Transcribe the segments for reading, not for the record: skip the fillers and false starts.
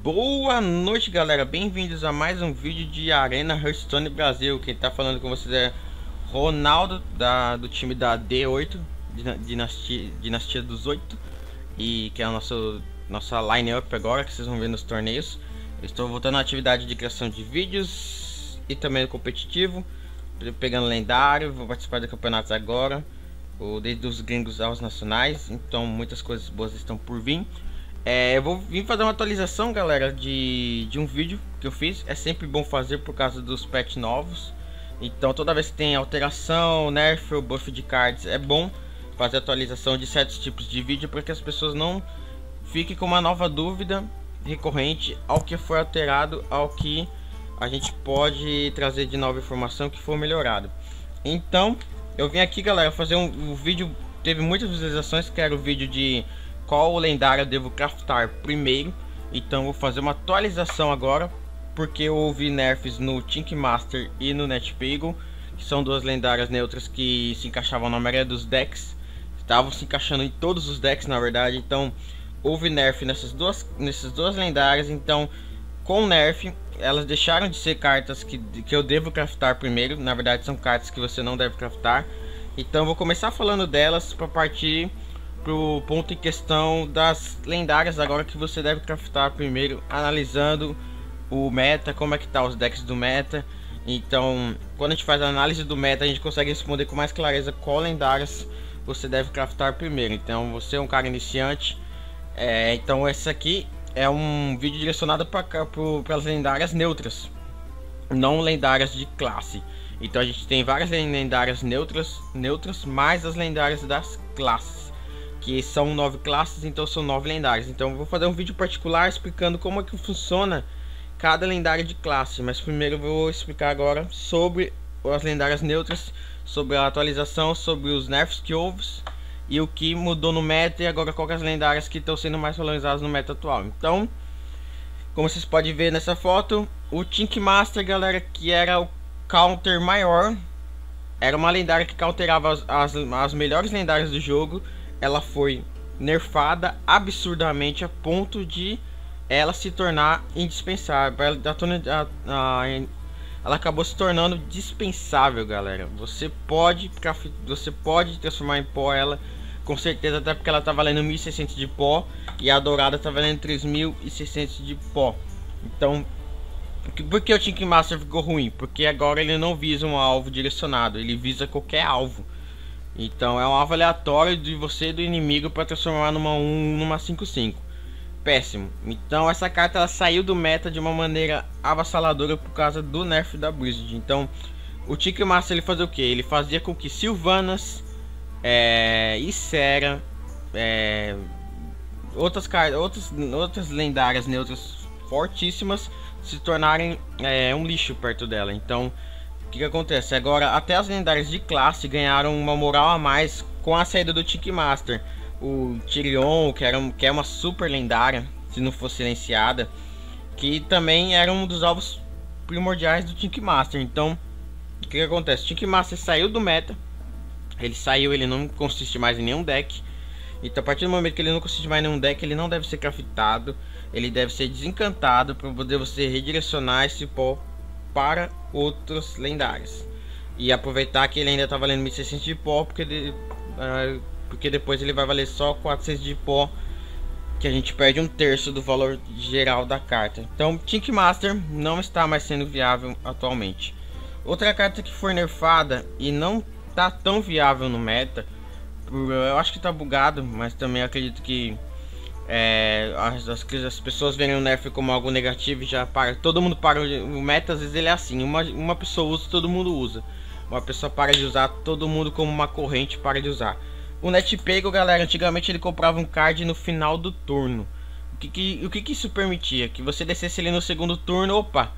Boa noite, galera, bem-vindos a mais um vídeo de Arena Hearthstone Brasil. Quem tá falando com vocês é Ronaldo, do time da D8, Dinastia dos 8, e que é a nossa line-up agora, que vocês vão ver nos torneios. Eu estou voltando à atividade de criação de vídeos e também no competitivo, pegando lendário. Vou participar de campeonatos agora, desde os gringos aos nacionais, então muitas coisas boas estão por vir. Eu vou vir fazer uma atualização, galera, de um vídeo que eu fiz. É sempre bom fazer por causa dos patch novos. Então toda vez que tem alteração, nerf ou buff de cards, é bom fazer atualização de certos tipos de vídeo para que as pessoas não fiquem com uma nova dúvida recorrente ao que foi alterado, ao que a gente pode trazer de nova informação que for melhorado. Então eu vim aqui, galera, fazer um vídeo. Teve muitas visualizações, que era o vídeo de qual lendário eu devo craftar primeiro. Então vou fazer uma atualização agora, porque houve nerfs no Tink Master e no Netpeagle, que são duas lendárias neutras que se encaixavam na maioria dos decks. Estavam se encaixando em todos os decks, na verdade. Então houve nerf nessas duas lendárias. Então com nerf elas deixaram de ser cartas que eu devo craftar primeiro. Na verdade são cartas que você não deve craftar. Então vou começar falando delas para partir pro ponto em questão das lendárias agora que você deve craftar primeiro, analisando o meta, como é que tá os decks do meta. Então quando a gente faz a análise do meta, a gente consegue responder com mais clareza qual lendárias você deve craftar primeiro. Então você é um cara iniciante, então esse aqui é um vídeo direcionado para as lendárias neutras, não lendárias de classe. Então a gente tem várias lendárias neutras mais as lendárias das classes, que são 9 classes, então são 9 lendárias. Então eu vou fazer um vídeo particular explicando como é que funciona cada lendária de classe. Mas primeiro eu vou explicar agora sobre as lendárias neutras, sobre a atualização, sobre os nerfs que houve e o que mudou no meta, e agora quais as lendárias que estão sendo mais valorizadas no meta atual. Então, como vocês podem ver nessa foto, o Tink Master, galera, que era o counter maior, era uma lendária que counterava as melhores lendárias do jogo. Ela foi nerfada absurdamente a ponto de ela se tornar indispensável. Ela acabou se tornando dispensável, galera. Você pode transformar em pó ela, com certeza, até porque ela tá valendo 1.600 de pó e a dourada tá valendo 3.600 de pó. Então, por que o Tink Master ficou ruim? Porque agora ele não visa um alvo direcionado, ele visa qualquer alvo. Então é um alvo aleatório de você e do inimigo para transformar numa 5/5. Péssimo. Então essa carta ela saiu do meta de uma maneira avassaladora por causa do nerf da Blizzard. Então o Tink Master ele fazia o que? Ele fazia com que Sylvanas, Ysera, outras lendárias neutras fortíssimas se tornarem um lixo perto dela. Então o que acontece? Agora até as lendárias de classe ganharam uma moral a mais com a saída do Tink Master. O Tyrion, que é uma super lendária, se não fosse silenciada, que também era um dos alvos primordiais do Tink Master. Então o que acontece? O Tink Master saiu do meta. Ele não consiste mais em nenhum deck. Então a partir do momento que ele não consiste mais em nenhum deck, ele não deve ser craftado. Ele deve ser desencantado para poder você redirecionar esse pó para outros lendários e aproveitar que ele ainda está valendo 1.600 de pó, porque depois ele vai valer só 400 de pó, que a gente perde 1/3 do valor geral da carta. Então Tink Master não está mais sendo viável atualmente. Outra carta que foi nerfada e não está tão viável no meta, eu acho que está bugado, mas também acredito que as pessoas verem o nerf como algo negativo e já para. Todo mundo para. O meta às vezes ele é assim: uma pessoa usa, todo mundo usa. Uma pessoa para de usar, todo mundo, como uma corrente, para de usar. O Netpeagle, galera, antigamente ele comprava um card no final do turno. O que isso permitia? Que você descesse ele no segundo turno, opa,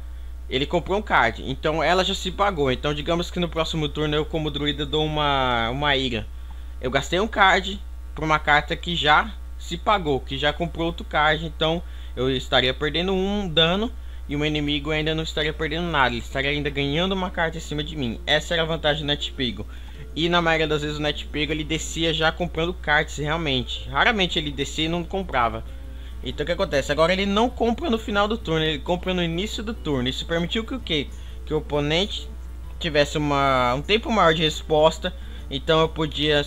ele comprou um card, então ela já se pagou. Então digamos que no próximo turno eu, como druida, dou uma ira. Eu gastei um card por uma carta que já se pagou, que já comprou outro card. Então eu estaria perdendo um dano e o meu inimigo ainda não estaria perdendo nada. Ele estaria ainda ganhando uma carta em cima de mim. Essa era a vantagem do Netpeagle. E na maioria das vezes o Netpeagle ele descia já comprando cards realmente. Raramente ele descia e não comprava. Então o que acontece? Agora ele não compra no final do turno, ele compra no início do turno. Isso permitiu que o quê? Que o oponente tivesse um tempo maior de resposta. Então eu podia...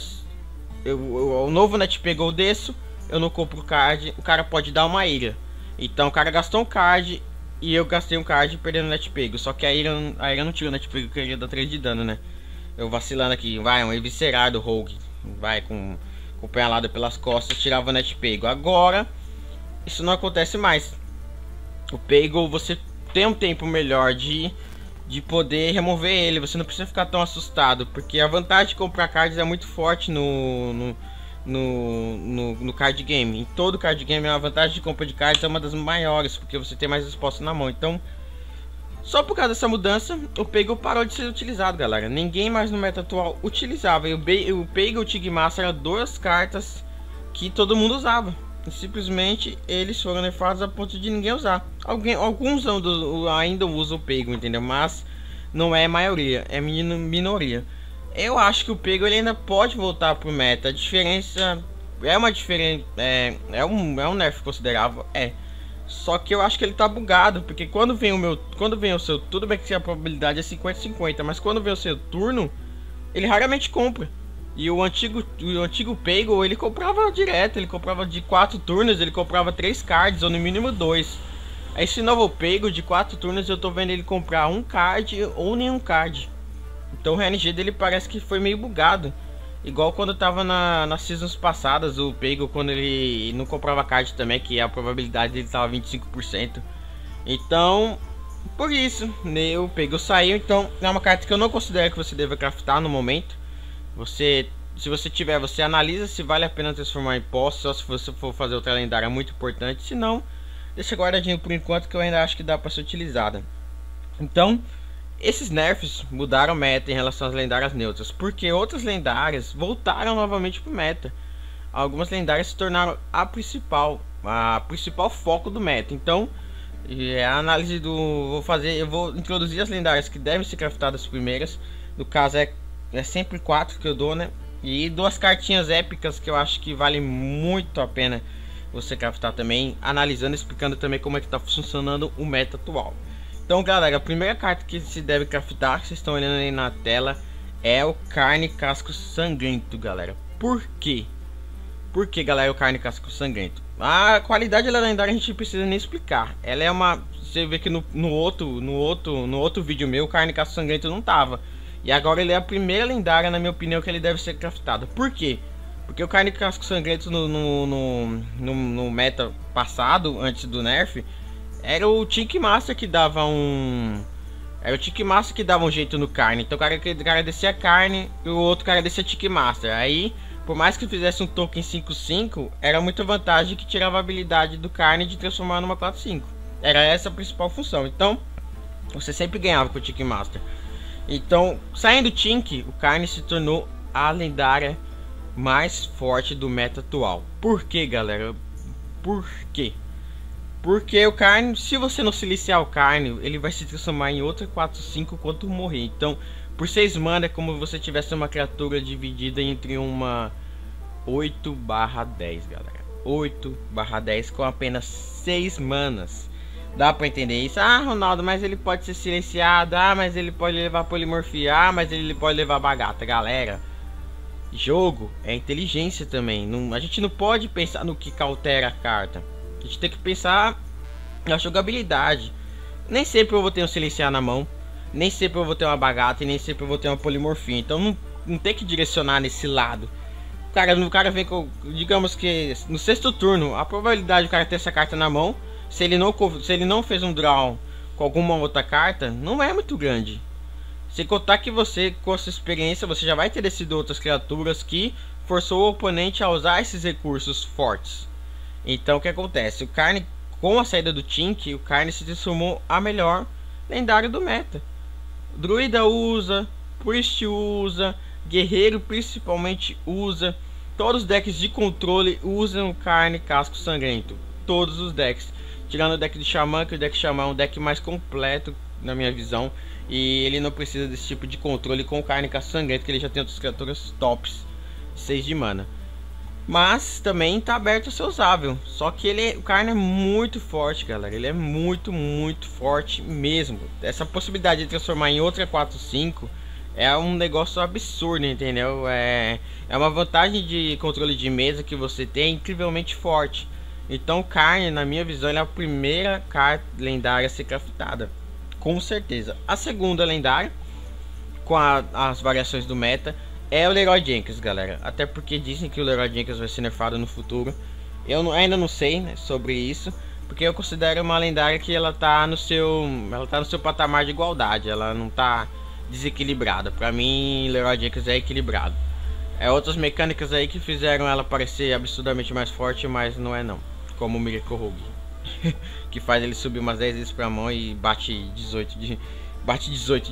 o novo net pegou, eu desço, eu não compro o card, o cara pode dar uma ilha. Então o cara gastou um card e eu gastei um card perdendo o net pego. Só que a ilha não tira o net pego, que eu queria dar 3 de dano, né? Eu vacilando aqui, vai, um eviscerado rogue, vai com o pé alado pelas costas, tirava o net pego. Agora isso não acontece mais. O pego você tem um tempo melhor de poder remover ele, você não precisa ficar tão assustado, porque a vantagem de comprar cards é muito forte no card game. Em todo card game a vantagem de compra de cards é uma das maiores, porque você tem mais resposta na mão. Então, só por causa dessa mudança, o Paygo parou de ser utilizado, galera. Ninguém mais no meta atual utilizava. E o Paygo e o Tigmaster eram duas cartas que todo mundo usava. E simplesmente eles foram nerfados a ponto de ninguém usar. Alguns ainda usam o Paygo, entendeu? Mas não é a maioria, é minoria. Eu acho que o Paygo ele ainda pode voltar pro meta. A diferença é uma diferença, é um nerf considerável, Só que eu acho que ele tá bugado, porque quando vem o seu, tudo bem que a probabilidade é 50-50, mas quando vem o seu turno, ele raramente compra. E o antigo Paygo, ele comprava direto, ele comprava de 4 turnos, ele comprava 3 cards, ou no mínimo 2. Esse novo Paygo de 4 turnos, eu tô vendo ele comprar um card ou nenhum card. Então o RNG dele parece que foi meio bugado. Igual quando tava nas seasons passadas, o Paygo, quando ele não comprava card também, que a probabilidade dele tava 25%. Então, por isso, né, o Paygo saiu. Então é uma carta que eu não considero que você deva craftar no momento. Se você tiver, você analisa se vale a pena transformar em posse, só se você for fazer outra lendária muito importante. Se não, deixa guardadinho por enquanto, que eu ainda acho que dá para ser utilizada. Então, esses nerfs mudaram o meta em relação às lendárias neutras, porque outras lendárias voltaram novamente pro meta. Algumas lendárias se tornaram a principal foco do meta. Então, a análise eu vou introduzir as lendárias que devem ser craftadas primeiras. No caso é sempre 4 que eu dou, né? E 2 cartinhas épicas que eu acho que vale muito a pena você craftar também, analisando, explicando também como é que tá funcionando o meta atual. Então, galera, a primeira carta que se deve craftar, que vocês estão olhando aí na tela, é o Carne Casco Sangrento, galera. Por quê? Por que, galera, o Carne Casco Sangrento? A qualidade da lendária a gente não precisa nem explicar. Ela é uma... Você vê que no outro vídeo meu, o Carne Casco Sangrento não tava. E agora ele é a primeira lendária, na minha opinião, que ele deve ser craftado. Por quê? Porque o Carne Casco Sangrento no meta passado, antes do nerf, era o Tigmaster que dava um... Era o Tigmaster que dava um jeito no carne. Então o cara descia a carne e o outro cara descia Tigmaster. Aí, por mais que fizesse um token 5-5, era muita vantagem que tirava a habilidade do carne de transformar numa 4-5. Era essa a principal função. Então, você sempre ganhava com o Tigmaster. Então, saindo do Tink, o carne se tornou a lendária mais forte do meta atual. Por que, galera? Por quê? Porque o carne, se você não siliciar o carne, ele vai se transformar em outra 4-5 quando morrer. Então, por 6 mana é como se você tivesse uma criatura dividida entre uma 8/10, galera. 8/10 com apenas 6 manas. Dá pra entender isso? Ah, Ronaldo, mas ele pode ser silenciado. Ah, mas ele pode levar polimorfia. Ah, mas ele pode levar bagata. Galera, jogo é inteligência também. A gente não pode pensar no que cautera a carta. A gente tem que pensar na jogabilidade. Nem sempre eu vou ter um silenciar na mão, nem sempre eu vou ter uma bagata e nem sempre eu vou ter uma polimorfia. Então não tem que direcionar nesse lado. O cara vem com, digamos que no 6º turno, a probabilidade do cara ter essa carta na mão, se ele não fez um draw com alguma outra carta, não é muito grande. Sem contar que você, com essa experiência, você já vai ter descido outras criaturas que forçou o oponente a usar esses recursos fortes. Então o que acontece? O carne, com a saída do Tink, o carne se transformou a melhor lendária do meta. Druida usa, Priest usa, Guerreiro principalmente usa, todos os decks de controle usam o Carne Casco Sangrento. Todos os decks, tirando o deck de Xamã, que o deck Xamã é um deck mais completo na minha visão, e ele não precisa desse tipo de controle com o Carne Casco Sangrento, que ele já tem outras criaturas tops 6 de mana. Mas também tá aberto a ser usável. Só que o Karn é muito forte, galera. Ele é muito, muito forte mesmo. Essa possibilidade de transformar em outra 4/5 é um negócio absurdo, entendeu? É uma vantagem de controle de mesa que você tem incrivelmente forte. Então o Karn, na minha visão, ele é a primeira carta lendária a ser craftada. Com certeza. A segunda lendária, com as variações do meta, é o Leroy Jenkins, galera. Até porque dizem que o Leroy Jenkins vai ser nerfado no futuro. Eu ainda não sei, né, sobre isso, porque eu considero uma lendária que ela tá no seu patamar de igualdade. Ela não tá desequilibrada. Pra mim, Leroy Jenkins é equilibrado. É outras mecânicas aí que fizeram ela parecer absurdamente mais forte, mas não é não. Como o Miracle Rogue, que faz ele subir umas 10 vezes pra mão e bate 18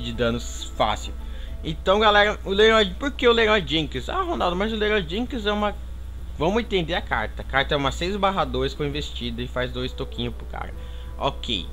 de danos fácil. Então, galera, por que o Leroy Jenkins? Ah, Ronaldo, mas o Leroy Jenkins é uma... Vamos entender a carta. A carta é uma 6/2 com investida e faz 2 toquinhos pro cara. Ok.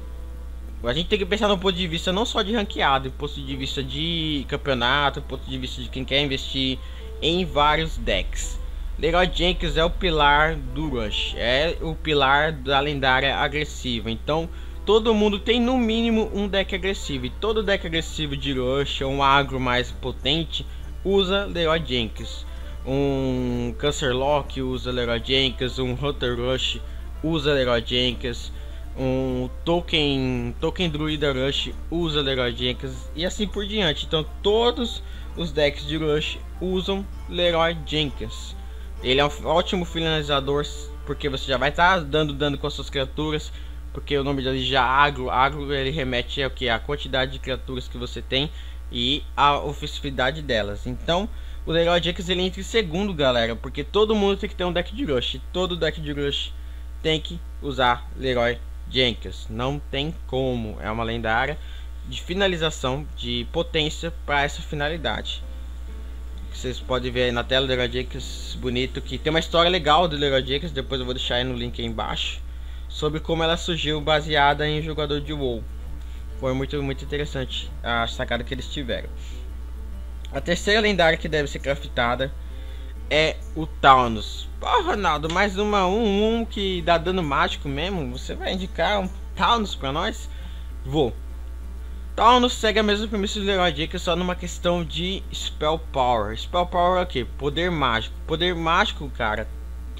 A gente tem que pensar no ponto de vista não só de ranqueado, do ponto de vista de campeonato, do ponto de vista de quem quer investir em vários decks. Leroy Jenkins é o pilar do Rush, é o pilar da lendária agressiva. Então todo mundo tem no mínimo um deck agressivo, e todo deck agressivo de Rush ou um agro mais potente usa Leroy Jenkins. Um Cancer Lock usa Leroy Jenkins, um Hunter Rush usa Leroy Jenkins, um Token Druida Rush usa Leroy Jenkins e assim por diante. Então todos os decks de Rush usam Leroy Jenkins. Ele é um ótimo finalizador, porque você já vai estar dando dano com as suas criaturas, porque o nome dele já agro ele remete ao que? A quantidade de criaturas que você tem e a ofensividade delas. Então o Leroy Jenkins ele entra em segundo, galera, porque todo mundo tem que ter um deck de Rush. Todo deck de Rush tem que usar Leroy Jenkins, não tem como. É uma lendária de finalização, de potência para essa finalidade. Vocês podem ver aí na tela do Leroy Jenkins bonito, que tem uma história legal do Leroy Jenkins, depois eu vou deixar aí no link aí embaixo, sobre como ela surgiu baseada em jogador de WoW. Foi muito, muito interessante a sacada que eles tiveram. A terceira lendária que deve ser craftada é o Taunos. Pô, Ronaldo, mais uma 1/1 que dá dano mágico mesmo? Você vai indicar um Taunos pra nós? Vou. Taunos segue a mesma premissa do Leroy Jenkins, só numa questão de Spell Power. Spell Power é o que? Poder mágico. Poder mágico, cara,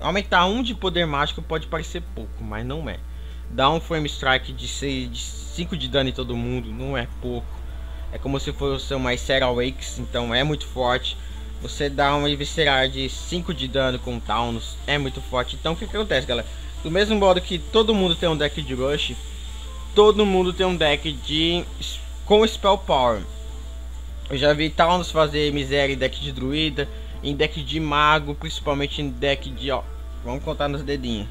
aumentar 1 de poder mágico pode parecer pouco, mas não é. Dá um Frame Strike de 5 de dano em todo mundo, não é pouco. É como se fosse uma Icera Wakes, então é muito forte. Você dá uma Viscerar de 5 de dano com Taunos, é muito forte. Então o que acontece, galera? Do mesmo modo que todo mundo tem um deck de Rush, todo mundo tem um deck com Spell Power. Eu já vi Taunos fazer miséria em deck de druida, em deck de mago, principalmente em deck de... ó, vamos contar nos dedinhos.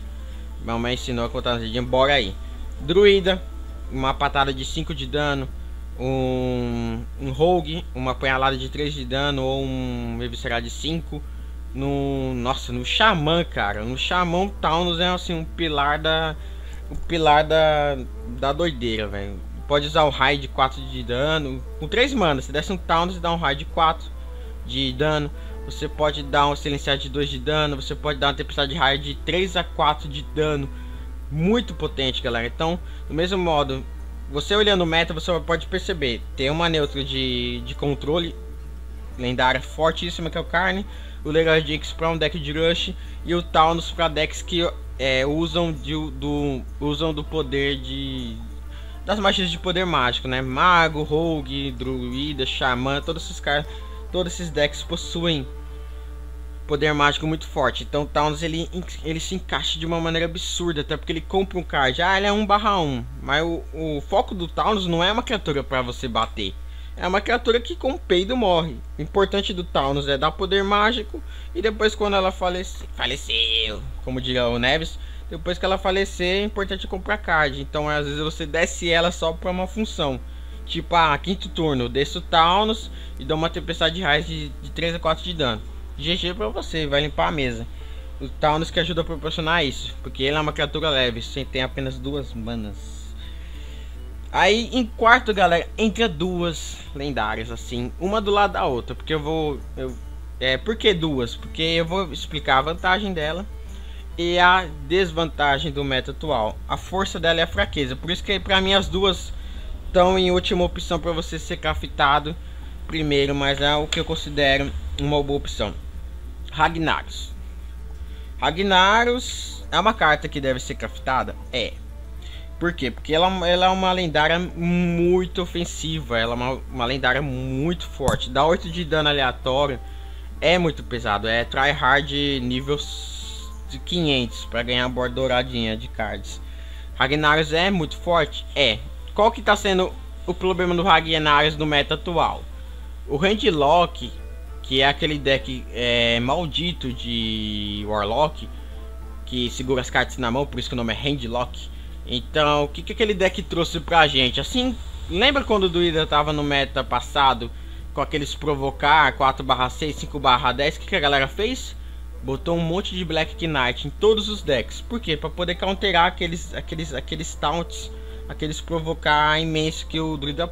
Mamãe ensinou a contar nos dedinhos, bora aí. Druida, uma patada de 5 de dano. Um Rogue, uma apanhalada de 3 de dano, ou um Eviscerar de 5. Nossa, no Xamã, cara. No Xamã, Taunos é assim, um pilar da doideira, velho. Pode usar o raio de 4 de dano. Com 3 manas, se desse um Taunos e dá um raio de 4 de dano. Você pode dar um silenciado de 2 de dano. Você pode dar uma tempestade de raio de 3 a 4 de dano. Muito potente, galera. Então, do mesmo modo, você olhando o meta, você pode perceber. Tem uma neutro de controle lendária fortíssima, que é o Karn. O Leroy Jenkins para um deck de Rush. E o Taunos para decks que usam do poder das magias de poder mágico, né? Mago, Rogue, Druida, Xamã, todos esses decks possuem poder mágico muito forte. Então o Taunos ele se encaixa de uma maneira absurda, até porque ele compra um card. Ah, ele é 1/1, mas o foco do Taunos não é uma criatura para você bater. É uma criatura que com peido morre. O importante do Taunos é dar poder mágico. E depois quando ela faleceu, como diria o Neves, depois que ela falecer é importante comprar card. Então às vezes você desce ela só para uma função. Tipo, quinto turno, eu desço o Taunos e dou uma tempestade de raios de 3 a 4 de dano. GG pra você, vai limpar a mesa. O Taunos que ajuda a proporcionar isso, porque ele é uma criatura leve, sem tem apenas 2 manas. Aí em quarto, galera, entra 2 lendárias assim, uma do lado da outra, porque eu Por que duas? Porque eu vou explicar a vantagem dela e a desvantagem do meta atual. A força dela e a fraqueza. Por isso que pra mim as duas estão em última opção para você ser craftado primeiro, mas é o que eu considero uma boa opção. Ragnaros. Ragnaros é uma carta que deve ser craftada? Por quê? Porque ela é uma lendária muito ofensiva. Ela é uma lendária muito forte. Dá 8 de dano aleatório. É muito pesado. É tryhard nível de 500 para ganhar a borda douradinha de cards. Ragnaros é muito forte? Qual que tá sendo o problema do Ragnaros no meta atual? O Handlock, que é aquele deck maldito de Warlock, que segura as cartas na mão, por isso que o nome é Handlock. Então, o que aquele deck trouxe pra gente? Assim, lembra quando o Druida tava no meta passado, com aqueles provocar 4/6, 5/10, o que a galera fez? Botou um monte de Black Knight em todos os decks. Por quê? Pra poder counterar aqueles taunts, aqueles provocar imenso que o Druida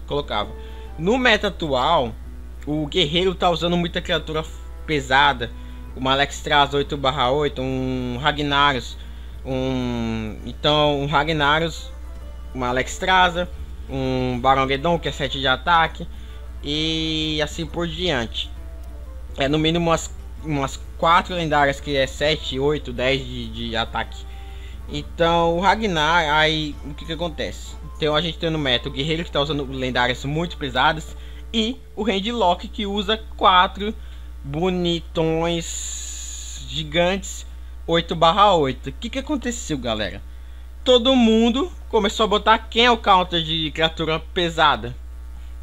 colocava. No meta atual, o guerreiro tá usando muita criatura pesada. Uma Alexstrasza 8/8, um Ragnaros, um Ragnaros, uma Alexstrasza, um Barão-Geddon, que é 7 de ataque, e assim por diante. No mínimo umas 4 lendárias que é 7, 8, 10 de ataque. Então o Ragnar, aí o que acontece? Então a gente tem no meta o guerreiro que está usando lendárias muito pesadas e o Handlock que usa 4 bonitões gigantes 8/8. O que aconteceu, galera? Todo mundo começou a botar quem é o counter de criatura pesada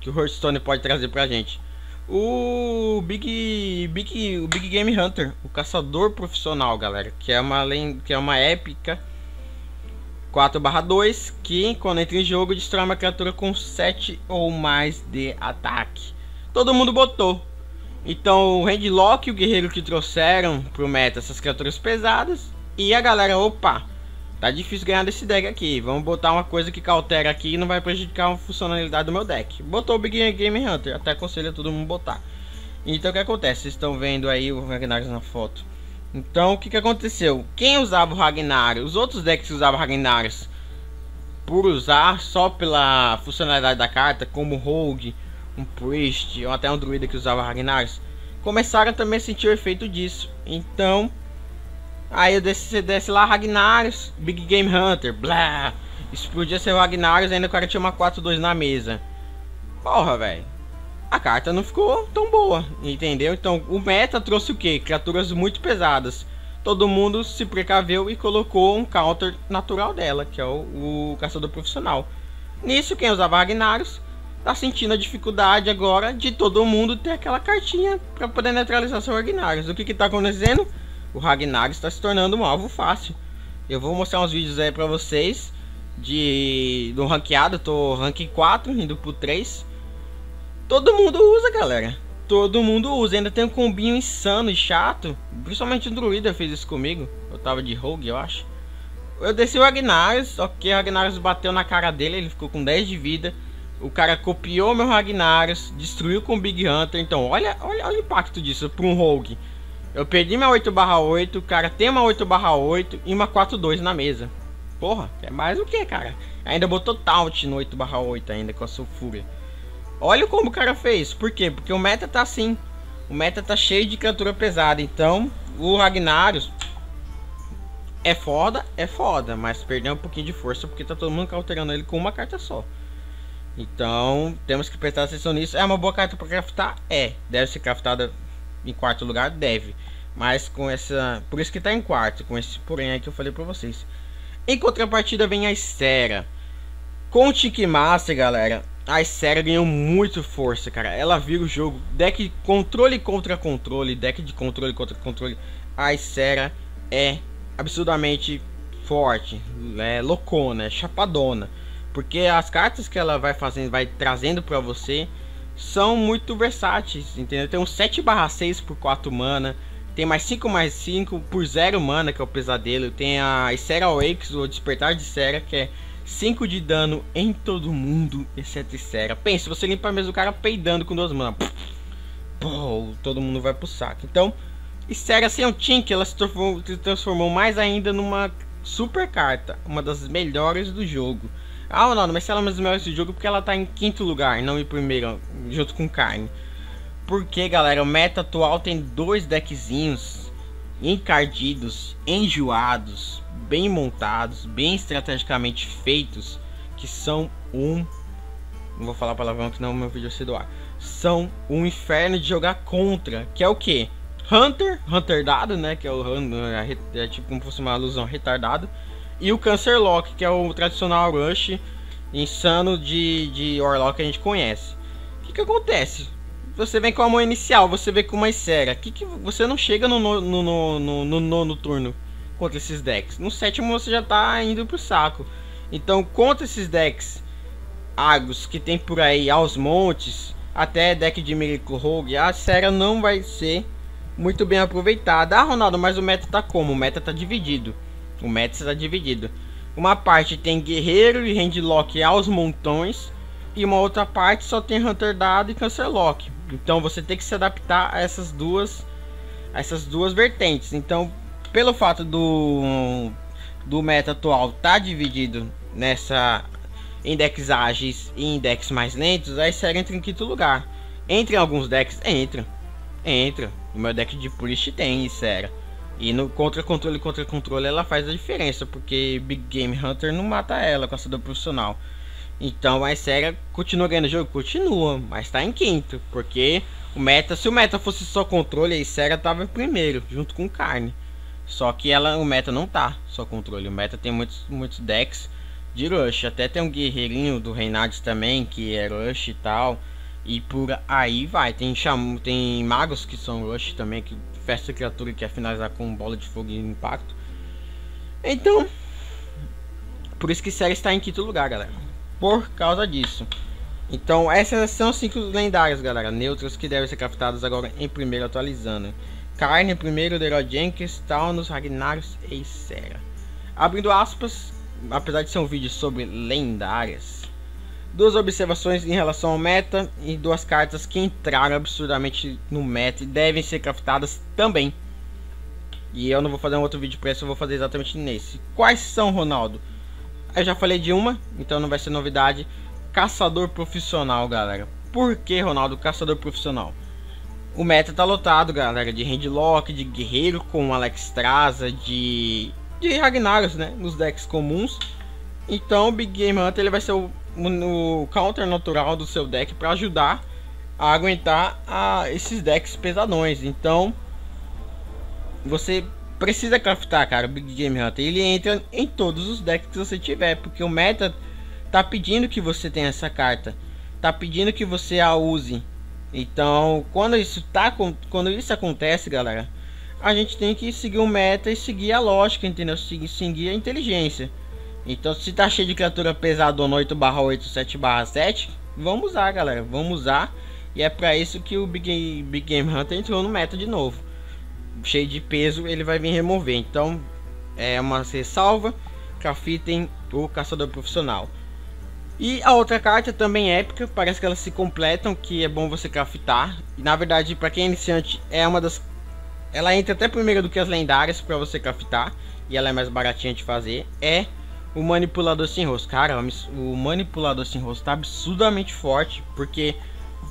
que o Hearthstone pode trazer pra gente. O Big Game Hunter, o caçador profissional, galera, que é uma épica 4/2, que quando entra em jogo destrói uma criatura com 7 ou mais de ataque. Todo mundo botou. Então o Handlock, o guerreiro que trouxeram pro meta essas criaturas pesadas, e a galera, opa, tá difícil ganhar desse deck aqui, vamos botar uma coisa que cautera aqui e não vai prejudicar a funcionalidade do meu deck. Botou o Big Game Hunter, até aconselho a todo mundo botar. Então o que acontece? Vocês estão vendo aí o Ragnaros na foto. Então o que aconteceu? Quem usava o Ragnaros, os outros decks que usavam Ragnaros por usar só pela funcionalidade da carta, como Rogue, um Priest ou até um Druida que usava Ragnaros, começaram também a sentir o efeito disso. Então aí eu desce lá Ragnaros, Big Game Hunter, blá, explodia seu Ragnaros e ainda o cara tinha uma 4/2 na mesa. Porra, velho, a carta não ficou tão boa, entendeu? Então o meta trouxe o que? Criaturas muito pesadas. Todo mundo se precaveu e colocou um counter natural dela, que é o caçador profissional. Nisso, quem usava Ragnaros tá sentindo a dificuldade agora de todo mundo ter aquela cartinha para poder neutralizar seu Ragnaros. O que tá acontecendo? O Ragnaros está se tornando um alvo fácil. Eu vou mostrar uns vídeos aí para vocês do ranqueado. Eu tô rank 4, indo pro 3. Todo mundo usa, galera. Todo mundo usa. Ainda tem um combinho insano e chato. Principalmente o Druida fez isso comigo. Eu tava de Rogue, eu acho. Eu desci o Ragnaros. Ok, o Ragnaros bateu na cara dele. Ele ficou com 10 de vida. O cara copiou meu Ragnaros. Destruiu com o Big Hunter. Então olha o impacto disso para um Rogue. Eu perdi minha 8/8. O cara tem uma 8/8 e uma 4/2 na mesa. Porra, é mais o que, cara? Ainda botou taunt no 8/8 ainda com a sulfúria. Olha como o cara fez. Por quê? Porque o meta tá assim. O meta tá cheio de criatura pesada. Então o Ragnaros é foda, mas perdeu um pouquinho de força porque tá todo mundo cauterando ele com uma carta só. Então temos que prestar atenção nisso. É uma boa carta para craftar? Deve ser craftada em quarto lugar? Deve. Mas com essa... Por isso que tá em quarto. Com esse porém aí que eu falei pra vocês. Em contrapartida vem a Ysera. Com o Tink Master, galera, a Ysera ganhou muito força, cara. Ela vira o jogo. Deck controle contra controle. Deck de controle contra controle. A Ysera é absurdamente forte. É loucona, é chapadona. Porque as cartas que ela vai fazendo, vai trazendo pra você, são muito versáteis, entendeu? Tem um 7/6 por 4 mana. Tem mais 5/5 por 0 mana, que é o pesadelo. Tem a Ysera Awakes, o despertar de Ysera, que é 5 de dano em todo mundo, exceto Ysera. Pensa, você limpa mesmo o cara peidando com 2 mana. pô, todo mundo vai pro saco. Então, Ysera Seonchink, ela se transformou mais ainda numa super carta, uma das melhores do jogo. Ah, Ronaldo, mas se ela é uma das melhores do jogo porque ela tá em quinto lugar, não em primeiro, junto com Karn. Porque, galera, o meta atual tem dois deckzinhos encardidos, enjoados, bem montados, bem estrategicamente feitos, que são não vou falar palavrão que não meu vídeo vai ser do ar. São um inferno de jogar contra, que é o que? Hunter dado, né? Que é o é tipo como se fosse uma alusão retardado. E o Cancer Lock, que é o tradicional rush insano de Warlock que a gente conhece. O que acontece? Você vem com a mão inicial, você vem com uma Ysera. Que você não chega no nono turno contra esses decks. No sétimo você já tá indo pro saco. Então, contra esses decks agros que tem por aí aos montes, até deck de Miracle Rogue, a Ysera não vai ser muito bem aproveitada. Ah, Ronaldo, mas o meta tá como? O meta tá dividido. O meta está dividido. Uma parte tem guerreiro e handlock aos montões, e uma outra parte só tem Hunter dado e Cancer Lock. Então você tem que se adaptar a essas duas vertentes. Então, pelo fato do meta atual tá dividido em decks ágeis e em decks mais lentos, a Ysera entra em quinto lugar. Entre alguns decks, entra. No meu deck de Priest tem Ysera. E no contra-controle ela faz a diferença, porque Big Game Hunter não mata ela, caçador profissional. Então a Ysera continua ganhando o jogo? Continua, mas tá em quinto. Porque se o meta fosse só controle, a Ysera tava em primeiro, junto com Karn. Só que o meta não tá só controle. O meta tem muitos decks de rush. Até tem um guerreirinho do Reinhardt também, que é rush e tal. E por aí vai. Tem magos que são rush também, que festa criatura e quer finalizar com bola de fogo e impacto. Então, por isso que Ysera está em quinto lugar, galera. Por causa disso. Então, essas são as 5 lendárias, galera. Neutras que devem ser craftadas agora em primeiro, atualizando. Karn em primeiro, Leroy Jenkins, Taunus, Ragnarus e Ysera. Abrindo aspas, apesar de ser um vídeo sobre lendárias, 2 observações em relação ao meta e 2 cartas que entraram absurdamente no meta e devem ser craftadas também. E eu não vou fazer um outro vídeo para isso, eu vou fazer exatamente nesse. Quais são, Ronaldo? Eu já falei de uma, então não vai ser novidade. Caçador profissional, galera. Por que, Ronaldo, caçador profissional? O meta tá lotado, galera, de handlock, de guerreiro com Alexstrasza, de Ragnarus, né, nos decks comuns. Então o Big Game Hunter ele vai ser o counter natural do seu deck para ajudar a aguentar esses decks pesadões. Então você precisa craftar, cara, o Big Game Hunter. Ele entra em todos os decks que você tiver, porque o meta tá pedindo que você tenha essa carta, tá pedindo que você a use. Então quando isso acontece, galera, a gente tem que seguir o meta e seguir a lógica, entendeu? Seguir a inteligência. Então se tá cheio de criatura pesadona 8/8, 7/7, vamos usar, galera, vamos usar. E é pra isso que o Big Game Hunter entrou no meta de novo. Cheio de peso, ele vai vir remover. Então é uma ressalva, craftem o caçador profissional. E a outra carta também é épica, parece que elas se completam, que é bom você craftar. E na verdade, para quem é iniciante, é uma das... Ela entra até primeiro do que as lendárias para você craftar, e ela é mais baratinha de fazer. É o Manipulador Sem Rosto. Cara, o Manipulador Sem Rosto tá absurdamente forte, porque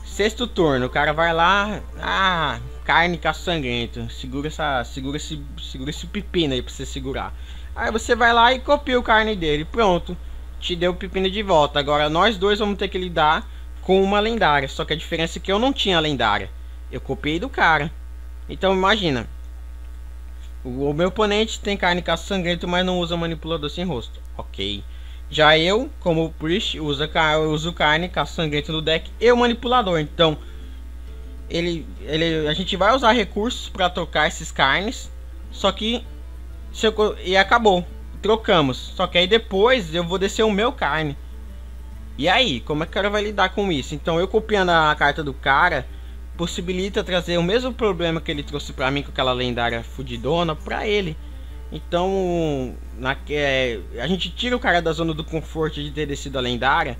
sexto turno, o cara vai lá, carne caça-sangrento, segura esse pepino aí pra você segurar. Aí você vai lá e copia o carne dele, pronto, te deu o pepino de volta. Agora nós dois vamos ter que lidar com uma lendária, só que a diferença é que eu não tinha lendária, eu copiei do cara. Então imagina, o meu oponente tem carne caça-sangrento, mas não usa Manipulador Sem Rosto, ok. Já eu, como Priest, uso carne caça-sangrento no deck e o Manipulador. Então a gente vai usar recursos para trocar esses carnes. Só que e acabou, trocamos. Só que aí depois eu vou descer o meu carne. E aí, como é que o cara vai lidar com isso? Então eu copiando a carta do cara possibilita trazer o mesmo problema que ele trouxe para mim com aquela lendária fudidona para ele. Então a gente tira o cara da zona do conforto de ter descido a lendária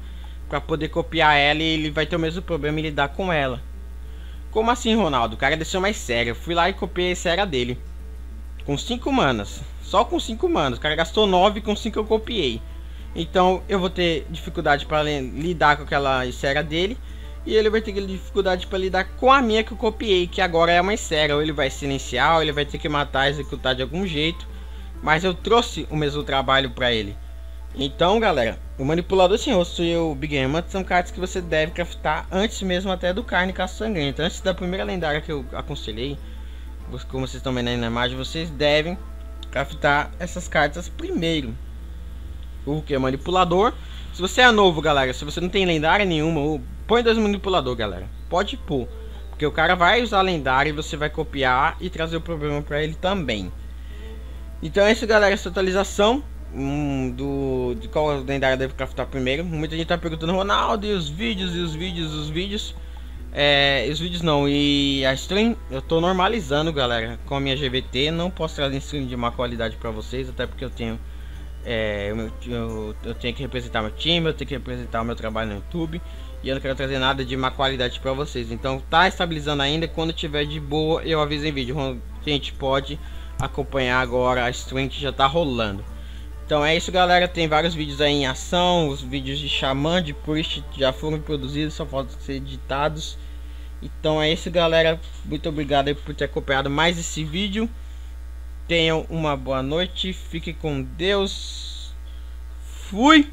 para poder copiar ela, e ele vai ter o mesmo problema em lidar com ela. Como assim, Ronaldo? O cara desceu mais sério. Eu fui lá e copiei a série dele. Com 5 manas. Só com 5 manas. O cara gastou 9, com 5 eu copiei. Então eu vou ter dificuldade para lidar com aquela série dele. E ele vai ter dificuldade para lidar com a minha que eu copiei, que agora é uma série. Ou ele vai silenciar, ou ele vai ter que matar, executar de algum jeito. Mas eu trouxe o mesmo trabalho para ele. Então, galera, o Manipulador Sem Rosto e o Big Hammer são cartas que você deve craftar antes mesmo até do Carne Caça Sangrenta. Antes da primeira lendária que eu aconselhei, como vocês estão vendo aí na imagem, vocês devem craftar essas cartas primeiro. O que é Manipulador. Se você é novo, galera, se você não tem lendária nenhuma, põe 2 Manipulador, galera. Pode pôr, porque o cara vai usar a lendária e você vai copiar e trazer o problema para ele também. Então é isso, galera, essa atualização de qual lendária deve craftar primeiro. Muita gente tá perguntando, Ronaldo, e os vídeos, os vídeos não, e a stream eu tô normalizando, galera, com a minha GVT. Não posso trazer stream de má qualidade para vocês, até porque eu tenho eu tenho que representar meu time, eu tenho que representar o meu trabalho no YouTube, e eu não quero trazer nada de má qualidade para vocês. Então tá estabilizando ainda, quando tiver de boa eu aviso em vídeo. Gente, pode acompanhar agora a stream que já tá rolando. Então é isso, galera, tem vários vídeos aí em ação, os vídeos de Xamã, de Priest já foram produzidos, só falta ser editados. Então é isso, galera, muito obrigado aí por ter acompanhado mais esse vídeo. Tenham uma boa noite, fiquem com Deus, fui!